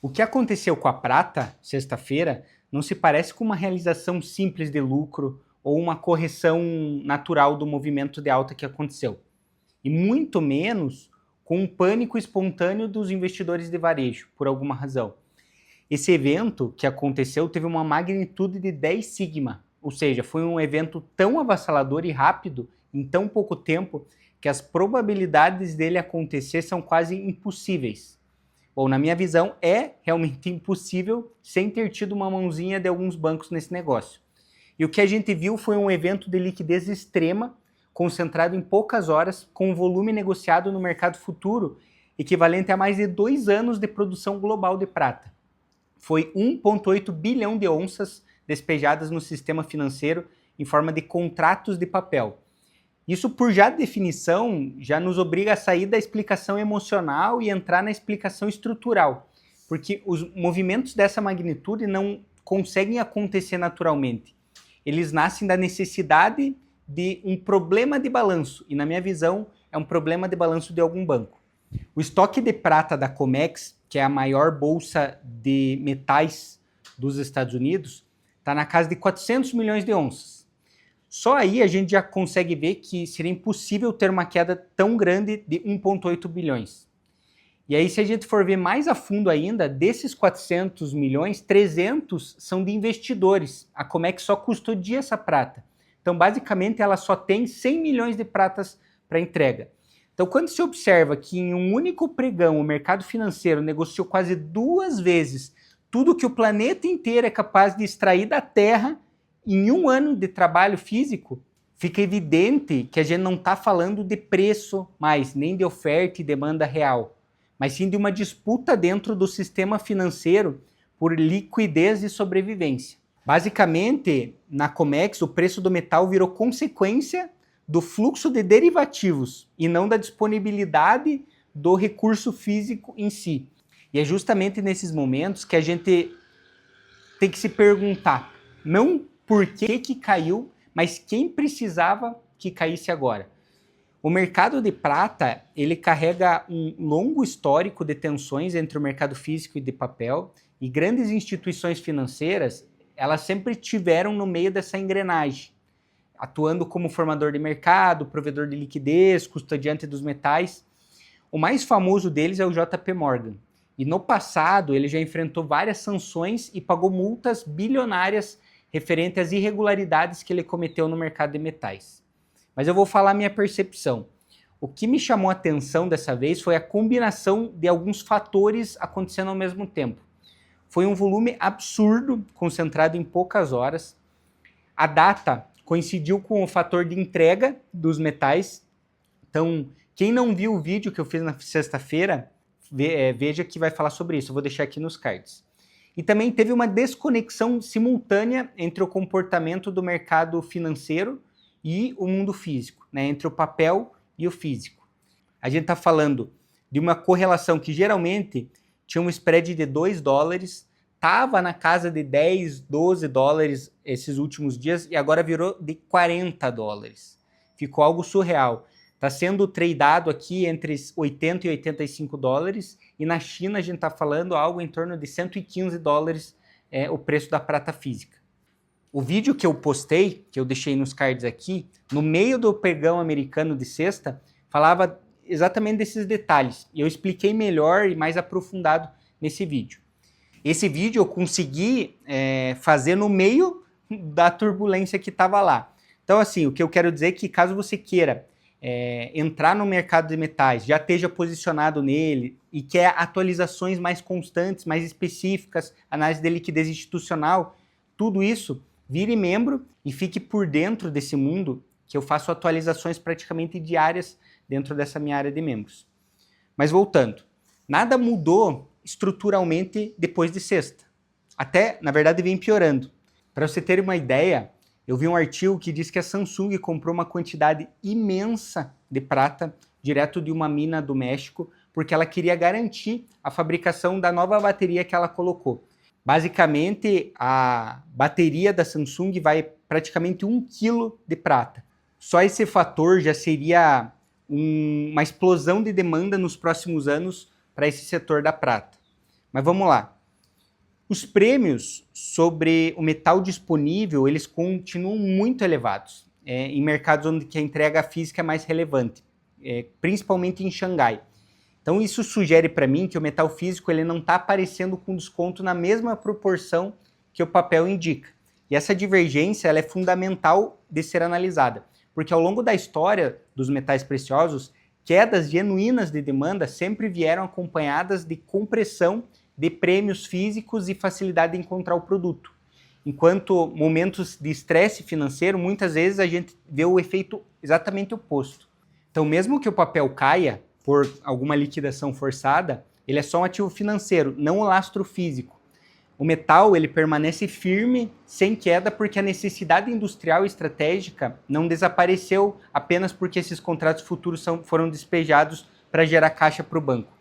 O que aconteceu com a prata, sexta-feira, não se parece com uma realização simples de lucro ou uma correção natural do movimento de alta que aconteceu. E muito menos com um pânico espontâneo dos investidores de varejo, por alguma razão. Esse evento que aconteceu teve uma magnitude de 10 sigma, ou seja, foi um evento tão avassalador e rápido, em tão pouco tempo, que as probabilidades dele acontecer são quase impossíveis. Bom, na minha visão, é realmente impossível sem ter tido uma mãozinha de alguns bancos nesse negócio. E o que a gente viu foi um evento de liquidez extrema, concentrado em poucas horas, com um volume negociado no mercado futuro equivalente a mais de 2 anos de produção global de prata. Foi 1,8 bilhão de onças despejadas no sistema financeiro em forma de contratos de papel. Isso, por já definição, já nos obriga a sair da explicação emocional e entrar na explicação estrutural, porque os movimentos dessa magnitude não conseguem acontecer naturalmente. Eles nascem da necessidade de um problema de balanço, e na minha visão é um problema de balanço de algum banco. O estoque de prata da COMEX, que é a maior bolsa de metais dos Estados Unidos, está na casa de 400 milhões de onças. Só aí a gente já consegue ver que seria impossível ter uma queda tão grande de 1,8 bilhões. E aí, se a gente for ver mais a fundo ainda, desses 400 milhões, 300 são de investidores. A Comex só custodia essa prata. Então, basicamente, ela só tem 100 milhões de pratas para entrega. Então, quando se observa que em um único pregão o mercado financeiro negociou quase 2 vezes tudo que o planeta inteiro é capaz de extrair da Terra em 1 ano de trabalho físico, fica evidente que a gente não está falando de preço mais, nem de oferta e demanda real, mas sim de uma disputa dentro do sistema financeiro por liquidez e sobrevivência. Basicamente, na Comex, o preço do metal virou consequência do fluxo de derivativos e não da disponibilidade do recurso físico em si. E é justamente nesses momentos que a gente tem que se perguntar, não por que caiu, mas quem precisava que caísse agora. O mercado de prata, ele carrega um longo histórico de tensões entre o mercado físico e de papel, e grandes instituições financeiras, elas sempre tiveram no meio dessa engrenagem, atuando como formador de mercado, provedor de liquidez, custodiante dos metais. O mais famoso deles é o JP Morgan. E no passado, ele já enfrentou várias sanções e pagou multas bilionárias referente às irregularidades que ele cometeu no mercado de metais. Mas eu vou falar a minha percepção. O que me chamou a atenção dessa vez foi a combinação de alguns fatores acontecendo ao mesmo tempo. Foi um volume absurdo, concentrado em poucas horas. A data coincidiu com o fator de entrega dos metais. Então, quem não viu o vídeo que eu fiz na sexta-feira, veja que vai falar sobre isso. Eu vou deixar aqui nos cards. E também teve uma desconexão simultânea entre o comportamento do mercado financeiro e o mundo físico, né? Entre o papel e o físico. A gente está falando de uma correlação que geralmente tinha um spread de $2, estava na casa de 10, 12 dólares esses últimos dias e agora virou de $40. Ficou algo surreal. Está sendo tradeado aqui entre 80 e 85 dólares e na China a gente está falando algo em torno de 115 dólares o preço da prata física. O vídeo que eu postei, que eu deixei nos cards aqui, no meio do pregão americano de sexta, falava exatamente desses detalhes. E eu expliquei melhor e mais aprofundado nesse vídeo. Esse vídeo eu consegui fazer no meio da turbulência que estava lá. Então, assim, o que eu quero dizer é que caso você queira entrar no mercado de metais, já esteja posicionado nele e quer atualizações mais constantes, mais específicas, análise de liquidez institucional, tudo isso, vire membro e fique por dentro desse mundo, que eu faço atualizações praticamente diárias dentro dessa minha área de membros. Mas voltando, nada mudou estruturalmente depois de sexta. Até, na verdade, vem piorando. Para você ter uma ideia, eu vi um artigo que diz que a Samsung comprou uma quantidade imensa de prata direto de uma mina do México, porque ela queria garantir a fabricação da nova bateria que ela colocou. Basicamente, a bateria da Samsung vai praticamente 1 quilo de prata. Só esse fator já seria uma explosão de demanda nos próximos anos para esse setor da prata. Mas vamos lá. Os prêmios sobre o metal disponível, eles continuam muito elevados, em mercados onde que a entrega física é mais relevante, principalmente em Xangai. Então isso sugere para mim que o metal físico ele não está aparecendo com desconto na mesma proporção que o papel indica. E essa divergência ela é fundamental de ser analisada, porque ao longo da história dos metais preciosos, quedas genuínas de demanda sempre vieram acompanhadas de compressão de prêmios físicos e facilidade de encontrar o produto. Enquanto momentos de estresse financeiro, muitas vezes a gente vê o efeito exatamente oposto. Então, mesmo que o papel caia por alguma liquidação forçada, ele é só um ativo financeiro, não o lastro físico. O metal ele permanece firme, sem queda, porque a necessidade industrial e estratégica não desapareceu apenas porque esses contratos futuros foram despejados para gerar caixa para o banco.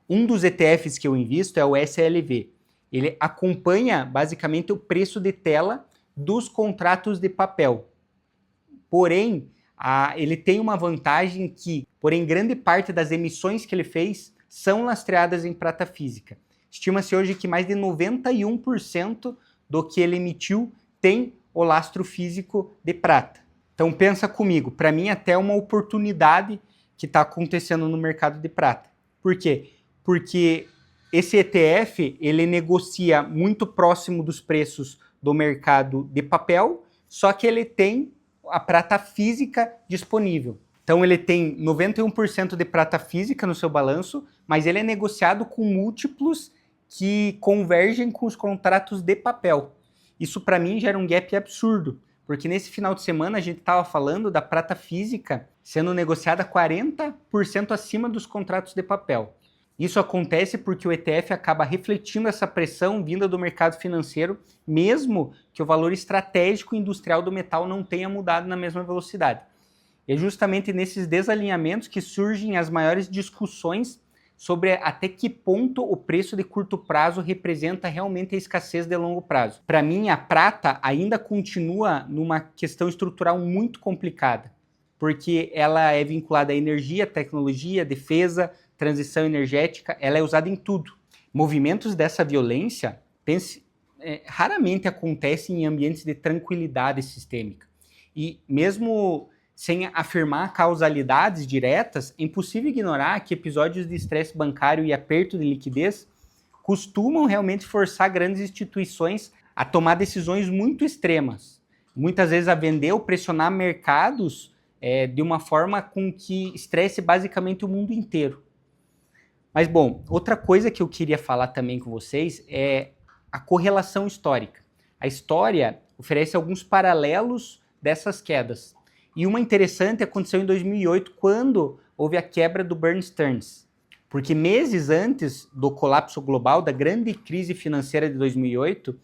Um dos ETFs que eu invisto é o SLV. Ele acompanha basicamente o preço de tela dos contratos de papel. Porém, ele tem uma vantagem que, porém, grande parte das emissões que ele fez são lastreadas em prata física. Estima-se hoje que mais de 91% do que ele emitiu tem o lastro físico de prata. Então pensa comigo, para mim até uma oportunidade que está acontecendo no mercado de prata. Por quê? Porque esse ETF ele negocia muito próximo dos preços do mercado de papel, só que ele tem a prata física disponível. Então ele tem 91% de prata física no seu balanço, mas ele é negociado com múltiplos que convergem com os contratos de papel. Isso para mim gera um gap absurdo, porque nesse final de semana a gente estava falando da prata física sendo negociada 40% acima dos contratos de papel. Isso acontece porque o ETF acaba refletindo essa pressão vinda do mercado financeiro, mesmo que o valor estratégico e industrial do metal não tenha mudado na mesma velocidade. É justamente nesses desalinhamentos que surgem as maiores discussões sobre até que ponto o preço de curto prazo representa realmente a escassez de longo prazo. Para mim, a prata ainda continua numa questão estrutural muito complicada, porque ela é vinculada à energia, tecnologia, defesa, transição energética, ela é usada em tudo. Movimentos dessa violência raramente acontecem em ambientes de tranquilidade sistêmica. E mesmo sem afirmar causalidades diretas, é impossível ignorar que episódios de estresse bancário e aperto de liquidez costumam realmente forçar grandes instituições a tomar decisões muito extremas. Muitas vezes a vender ou pressionar mercados de uma forma com que estresse basicamente o mundo inteiro. Mas, bom, outra coisa que eu queria falar também com vocês é a correlação histórica. A história oferece alguns paralelos dessas quedas. E uma interessante aconteceu em 2008, quando houve a quebra do Bear Stearns. Porque meses antes do colapso global, da grande crise financeira de 2008,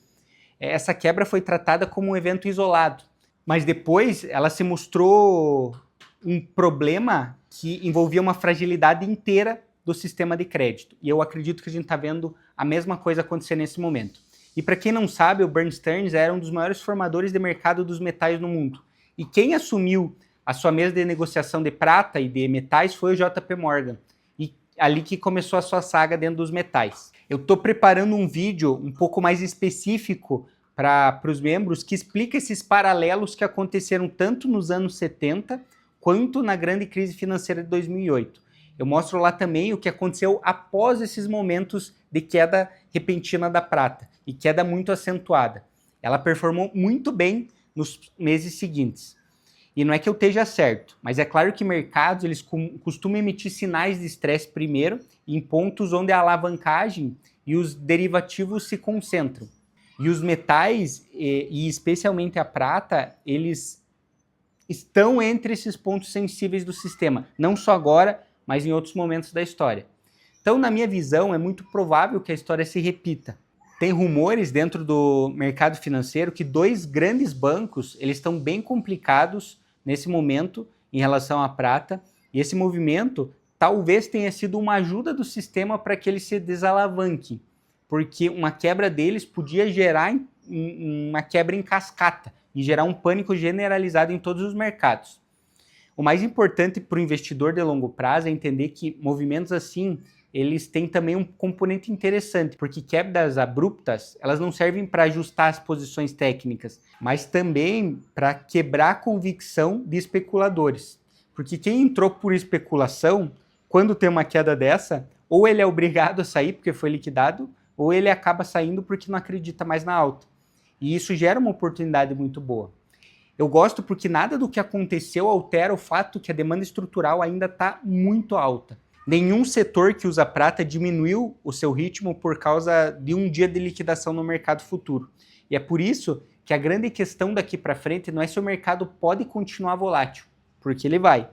essa quebra foi tratada como um evento isolado. Mas depois ela se mostrou um problema que envolvia uma fragilidade inteira do sistema de crédito. E eu acredito que a gente está vendo a mesma coisa acontecer nesse momento. E para quem não sabe, o Bear Stearns era um dos maiores formadores de mercado dos metais no mundo. E quem assumiu a sua mesa de negociação de prata e de metais foi o JP Morgan. E ali que começou a sua saga dentro dos metais. Eu estou preparando um vídeo um pouco mais específico para os membros que explica esses paralelos que aconteceram tanto nos anos 70 quanto na grande crise financeira de 2008. Eu mostro lá também o que aconteceu após esses momentos de queda repentina da prata e queda muito acentuada. Ela performou muito bem nos meses seguintes. E não é que eu esteja certo, mas é claro que mercados eles costumam emitir sinais de estresse primeiro em pontos onde a alavancagem e os derivativos se concentram. E os metais, e especialmente a prata, eles estão entre esses pontos sensíveis do sistema, não só agora, mas em outros momentos da história. Então, na minha visão, é muito provável que a história se repita. Tem rumores dentro do mercado financeiro que dois grandes bancos eles estão bem complicados nesse momento em relação à prata, e esse movimento talvez tenha sido uma ajuda do sistema para que ele se desalavanque, porque uma quebra deles podia gerar uma quebra em cascata e gerar um pânico generalizado em todos os mercados. O mais importante para o investidor de longo prazo é entender que movimentos assim, eles têm também um componente interessante, porque quedas abruptas, elas não servem para ajustar as posições técnicas, mas também para quebrar a convicção de especuladores. Porque quem entrou por especulação, quando tem uma queda dessa, ou ele é obrigado a sair porque foi liquidado, ou ele acaba saindo porque não acredita mais na alta. E isso gera uma oportunidade muito boa. Eu gosto porque nada do que aconteceu altera o fato que a demanda estrutural ainda está muito alta. Nenhum setor que usa prata diminuiu o seu ritmo por causa de um dia de liquidação no mercado futuro. E é por isso que a grande questão daqui para frente não é se o mercado pode continuar volátil, porque ele vai.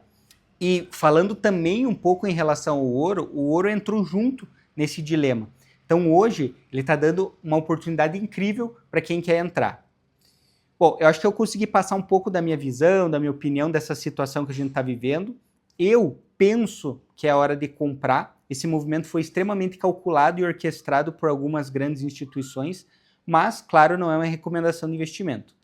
E falando também um pouco em relação ao ouro, o ouro entrou junto nesse dilema. Então hoje ele está dando uma oportunidade incrível para quem quer entrar. Bom, eu acho que eu consegui passar um pouco da minha visão, da minha opinião dessa situação que a gente está vivendo. Eu penso que é a hora de comprar. Esse movimento foi extremamente calculado e orquestrado por algumas grandes instituições, mas, claro, não é uma recomendação de investimento.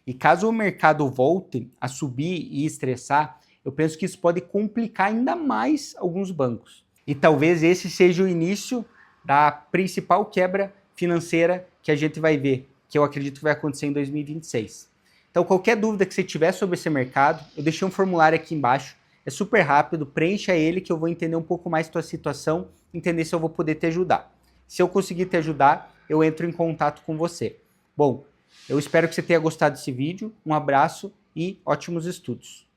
E caso o mercado volte a subir e estressar, eu penso que isso pode complicar ainda mais alguns bancos. E talvez esse seja o início da principal quebra financeira que a gente vai ver, que eu acredito que vai acontecer em 2026. Então, qualquer dúvida que você tiver sobre esse mercado, eu deixei um formulário aqui embaixo, é super rápido, preencha ele que eu vou entender um pouco mais tua situação, entender se eu vou poder te ajudar. Se eu conseguir te ajudar, eu entro em contato com você. Bom, eu espero que você tenha gostado desse vídeo, um abraço e ótimos estudos.